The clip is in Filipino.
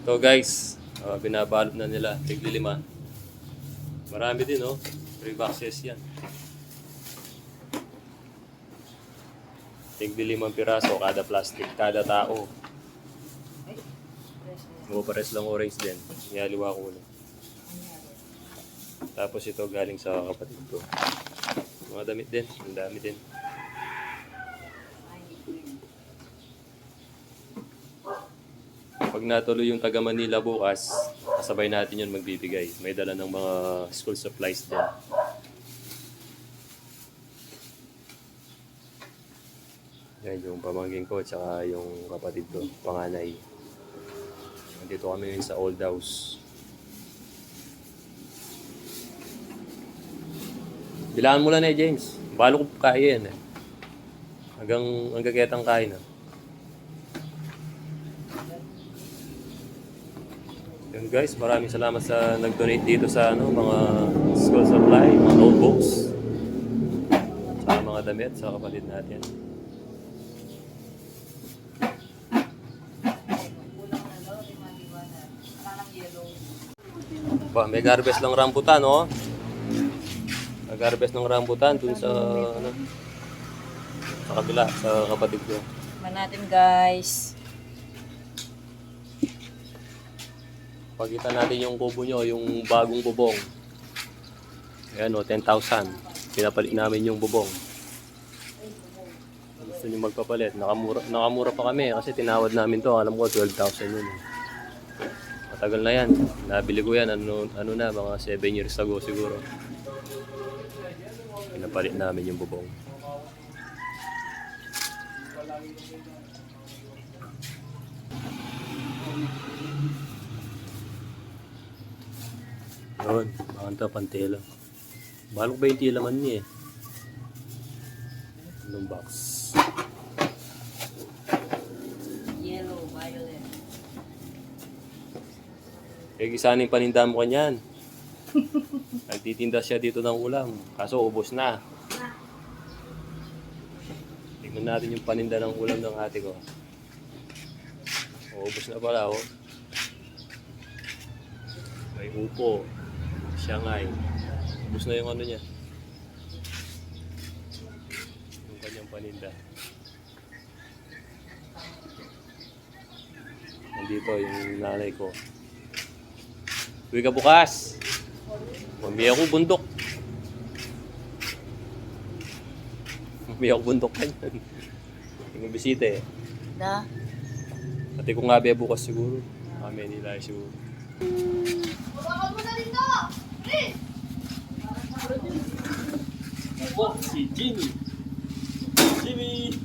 So guys, binabalot na nila. Tigli 5. Marami din oh. Free boxes yan. Tigli 5 piraso kada plastic, kada tao. Pares lang orange din. Niyaliwa ko ulit. Tapos ito galing sa kapatid ko. Mga damit din. Ang dami din. Pag natuloy yung taga Manila bukas, kasabay natin yun magbibigay. May dala ng mga school supplies din. Yan yung pamangkin ko at saka yung kapatid ko, panganay. Dito kami ngayon sa old house. Bilangan mo lang eh, James. Balo ko kaya yan eh. Hanggang kitang kain na. Yun guys, maraming salamat sa nag-donate dito sa mga school supply, mga notebooks. Sa mga damit sa kapatid natin. May garbes ng rambutan, oh. Nag-harvest ng rambutan dun sa sa kabila, sa kapatid ko. Tignan natin guys. Pakita natin yung kubo nyo, yung bagong bubong. Ayan o, 10,000. Pinapalit namin yung bubong. Gusto nyo magpapalit. Nakamura pa kami kasi tinawad namin to. Alam ko 12,000 yun. Matagal na yan. Nabili ko yan. Ano na, mga 7 years ago siguro. Pinapalit namin yung bubong. Yun, makanta pantela. Balok ba yung tilaman niya eh? Anong box? Yellow, violet. Isa yung paninda mo kanyan. Nagtitinda siya dito ng ulam. Kaso ubos na. Tingnan natin yung paninda ng ulam ng ate ko. Ubos na pala oh. May upo. Siyangay. Ubos na yung ano niya. Yung kanyang paninda. Nandito yung nanay ko. Uwi ka bukas. Mami ako bundok. Mami ako bundok kanyan. Yung bisita eh. Da? Pati ko nga bukas siguro. Kami nila siguro. Bakal mo na rin to! Please! Ako, si Jimmy. Jimmy!